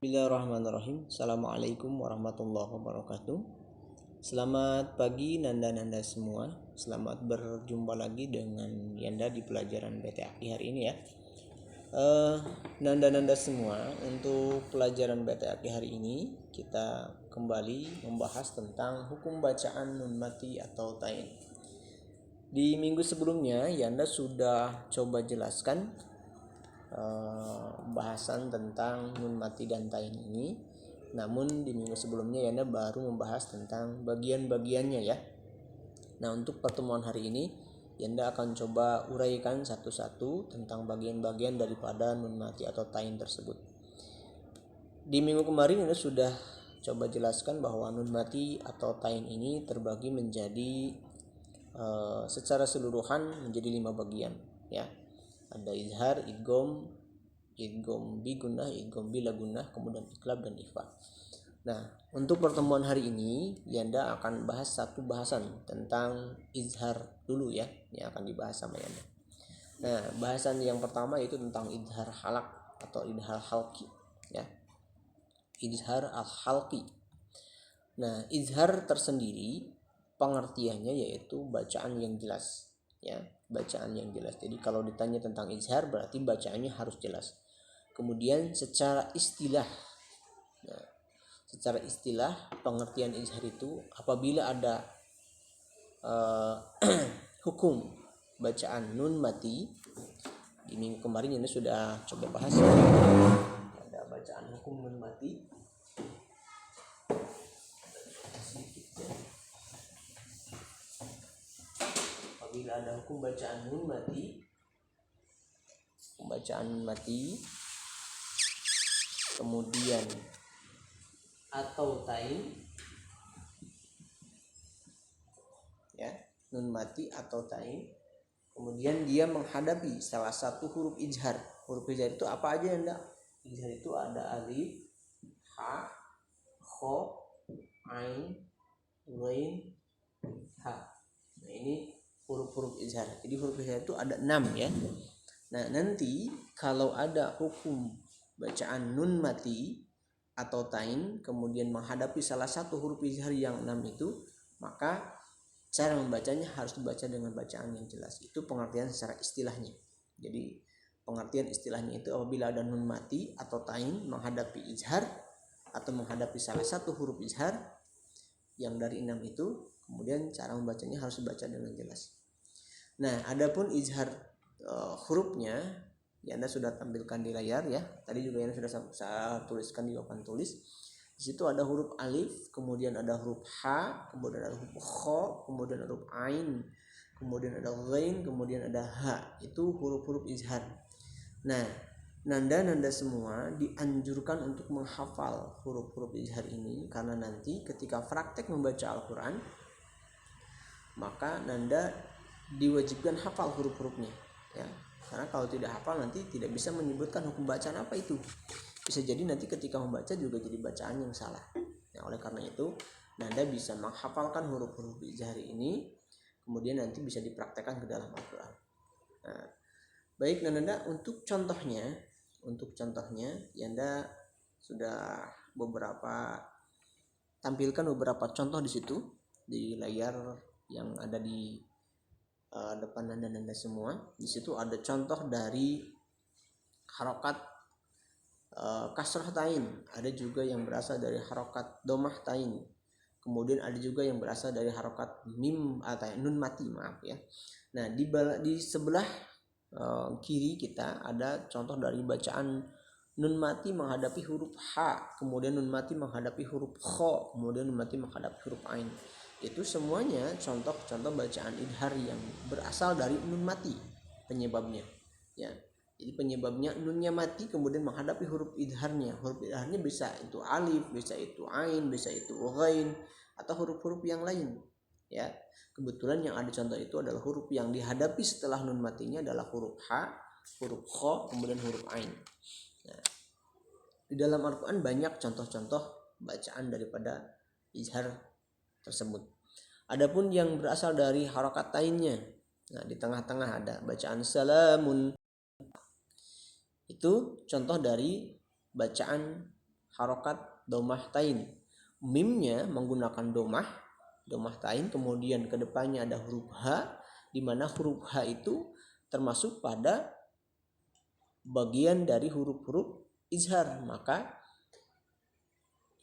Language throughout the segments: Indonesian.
Bismillahirrahmanirrahim. Assalamualaikum warahmatullahi wabarakatuh. Selamat pagi Nanda-nanda semua. Selamat berjumpa lagi dengan Yanda di pelajaran BTAQ hari ini ya. Nanda-nanda semua, untuk pelajaran BTAQ hari ini kita kembali membahas tentang hukum bacaan nun mati atau tain. Di minggu sebelumnya Yanda sudah coba jelaskan bahasan tentang nun mati dan tain ini. Namun di minggu sebelumnya Yanda baru membahas tentang bagian-bagiannya ya. Nah, untuk pertemuan hari ini Yanda akan coba uraikan satu-satu tentang bagian-bagian daripada nun mati atau tain tersebut. Di minggu kemarin Yanda sudah coba jelaskan bahwa nun mati atau tain ini terbagi menjadi secara keseluruhan menjadi 5 bagian ya. Ada izhar, idgham bi gunnah, idgham bila gunnah, kemudian iqlab dan ikhfa. Nah, untuk pertemuan hari ini Yanda akan bahas satu bahasan tentang izhar dulu ya, yang akan dibahas sama Yanda. Nah, bahasan yang pertama yaitu tentang izhar halak atau izhar halqi ya. Izhar al-halqi. Nah, izhar tersendiri pengertiannya yaitu bacaan yang jelas ya, bacaan yang jelas. Jadi kalau ditanya tentang izhar berarti bacaannya harus jelas. Kemudian secara istilah, nah, secara istilah pengertian izhar itu apabila ada hukum bacaan nun mati. Di minggu kemarin ini sudah coba bahas ada bacaan hukum nun mati. Apabila ada hukum bacaan nun mati, kemudian atau tain ya, nun mati atau tain, kemudian dia menghadapi salah satu huruf izhar. Huruf izhar itu apa aja Anda? Izhar itu ada alif, ha, kho, ain, ghain, ha. Nah, ini huruf-huruf izhar. Jadi huruf izhar itu ada 6 ya. Nah, nanti kalau ada hukum bacaan nun mati atau tain kemudian menghadapi salah satu huruf izhar yang 6 itu, maka cara membacanya harus dibaca dengan bacaan yang jelas. Itu pengertian secara istilahnya. Jadi pengertian istilahnya itu apabila ada nun mati atau tain menghadapi izhar atau menghadapi salah satu huruf izhar yang dari 6 itu, kemudian cara membacanya harus dibaca dengan jelas. Nah, adapun izhar hurufnya ya Anda sudah tampilkan di layar ya. Tadi juga Anda sudah saya tuliskan di papan tulis. Di situ ada huruf alif, kemudian ada huruf ha, kemudian ada huruf kho, kemudian ada huruf ain, kemudian ada ghain, kemudian ada ha. Itu huruf-huruf izhar. Nah, nanda-nanda semua dianjurkan untuk menghafal huruf-huruf izhar ini, karena nanti ketika praktek membaca Al-Quran maka nanda diwajibkan hafal huruf-hurufnya ya. Karena kalau tidak hafal nanti tidak bisa menyebutkan hukum bacaan apa itu. Bisa jadi nanti ketika membaca juga jadi bacaan yang salah ya. Oleh karena itu nanda bisa menghafalkan huruf-huruf izhar ini, kemudian nanti bisa dipraktekkan ke dalam Al-Quran. Nah, baik nanda, untuk contohnya Yanda sudah tampilkan beberapa contoh di situ di layar yang ada di depan nanda semua. Di situ ada contoh dari harokat kasrah tain, ada juga yang berasal dari harokat domah tain, kemudian ada juga yang berasal dari harokat mim atau nun mati, maaf ya. Nah, di sebelah kiri kita ada contoh dari bacaan nun mati menghadapi huruf ha, kemudian nun mati menghadapi huruf kho, kemudian nun mati menghadapi huruf ain. Itu semuanya contoh-contoh bacaan izhar yang berasal dari nun mati penyebabnya ya. Jadi penyebabnya nunnya mati kemudian menghadapi huruf izharnya. Huruf izharnya bisa itu alif, bisa itu ain, bisa itu ghain, atau huruf-huruf yang lain ya. Kebetulan yang ada contoh itu adalah huruf yang dihadapi setelah nun matinya adalah huruf ha, huruf kho, kemudian huruf ain. Nah, di dalam Al-Quran banyak contoh-contoh bacaan daripada izhar tersebut. Adapun yang berasal dari harokat tainnya, nah di tengah-tengah ada bacaan salamun. Itu contoh dari bacaan harokat domah tain. Mimnya menggunakan domah tain, kemudian kedepannya ada huruf H, di mana huruf H itu termasuk pada bagian dari huruf-huruf izhar, maka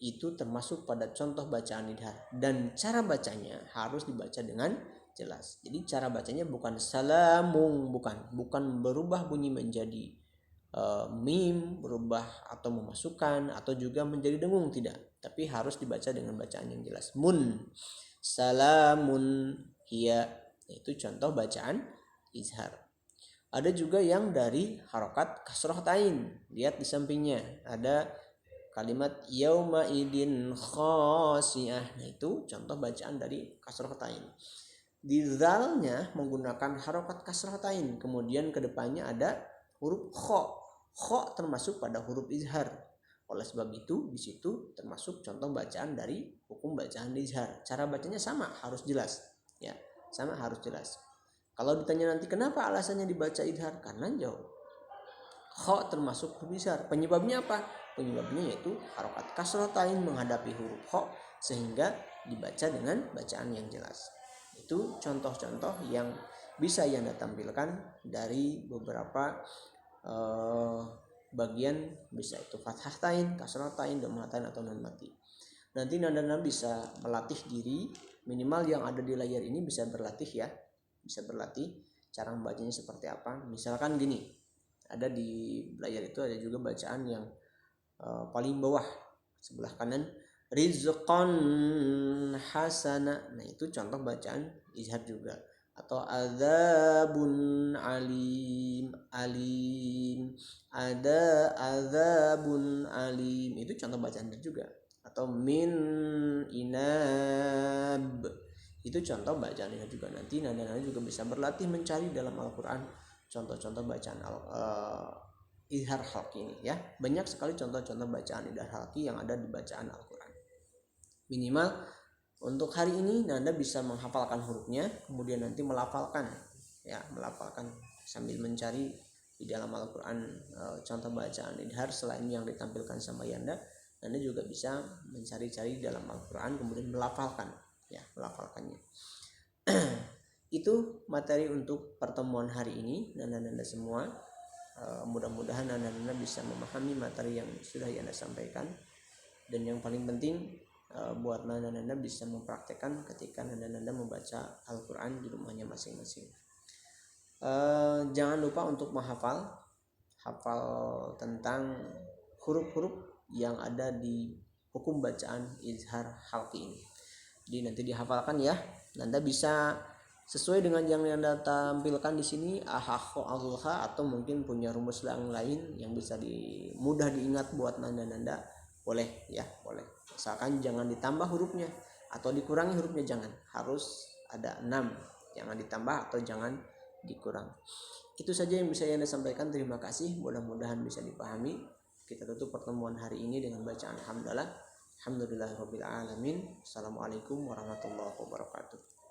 itu termasuk pada contoh bacaan idhar. Dan cara bacanya harus dibaca dengan jelas. Jadi cara bacanya bukan salamung, bukan berubah bunyi menjadi mim, berubah atau memasukkan atau juga menjadi dengung, tidak. Tapi harus dibaca dengan bacaan yang jelas. Mun, salamun, hiya. Itu contoh bacaan izhar. Ada juga yang dari harokat kasroh tain. Lihat di sampingnya ada kalimat yauma idin khasiyah. Nah, itu contoh bacaan dari kasroh tain. Di zalnya menggunakan harokat kasroh tain, kemudian kedepannya ada huruf kho. Kho termasuk pada huruf izhar. Oleh sebab itu di situ termasuk contoh bacaan dari hukum bacaan izhar. Cara bacanya sama, harus jelas. Ya, sama, harus jelas. Kalau ditanya nanti kenapa alasannya dibaca izhar, karena jauh kho termasuk huruf izhar. Penyebabnya apa? Penyebabnya yaitu harokat kasroh tain menghadapi huruf kho sehingga dibaca dengan bacaan yang jelas. Itu contoh-contoh yang bisa Anda tampilkan dari beberapa bagian, bisa itu fathah tain, kasroh tain, domah tain atau nun mati. Nanti Anda bisa melatih diri, minimal yang ada di layar ini bisa berlatih ya. Bisa berlatih cara membacanya seperti apa. Misalkan gini, ada di layar itu ada juga bacaan yang paling bawah sebelah kanan, rizqan hasana. Nah, itu contoh bacaan izhar juga. Atau adzabun alim, ada adzabun alim, itu contoh bacaan juga. Atau min inab, itu contoh bacaan izhar juga. Nanti Nanda juga bisa berlatih mencari dalam Al-Quran contoh-contoh bacaan izhar halqi ini ya. Banyak sekali contoh-contoh bacaan izhar halqi yang ada di bacaan Al-Quran. Minimal untuk hari ini Nanda bisa menghafalkan hurufnya, kemudian nanti melafalkan sambil mencari di dalam Al-Quran contoh bacaan izhar selain yang ditampilkan sama Yanda. Nanda juga bisa mencari-cari dalam Al-Quran kemudian melafalkannya. Itu materi untuk pertemuan hari ini Nanda semua. Mudah-mudahan Nanda bisa memahami materi yang sudah Anda sampaikan, dan yang paling penting buat Nanda bisa mempraktekkan ketika Nanda membaca Al-Quran di rumahnya masing-masing. Jangan lupa untuk hafal tentang huruf-huruf yang ada di hukum bacaan izhar halqi ini. Jadi nanti dihafalkan ya. Nanda bisa sesuai dengan yang Anda tampilkan di sini, ahakho alha, atau mungkin punya rumus yang lain yang bisa mudah diingat buat Nanda, boleh ya, boleh. Misalkan jangan ditambah hurufnya atau dikurangi hurufnya, jangan, harus ada 6, jangan ditambah atau jangan dikurang. Itu saja yang bisa Anda sampaikan. Terima kasih, mudah-mudahan bisa dipahami. Kita tutup pertemuan hari ini dengan bacaan hamdalah. Alhamdulillahirabbil alamin. Assalamualaikum warahmatullahi wabarakatuh.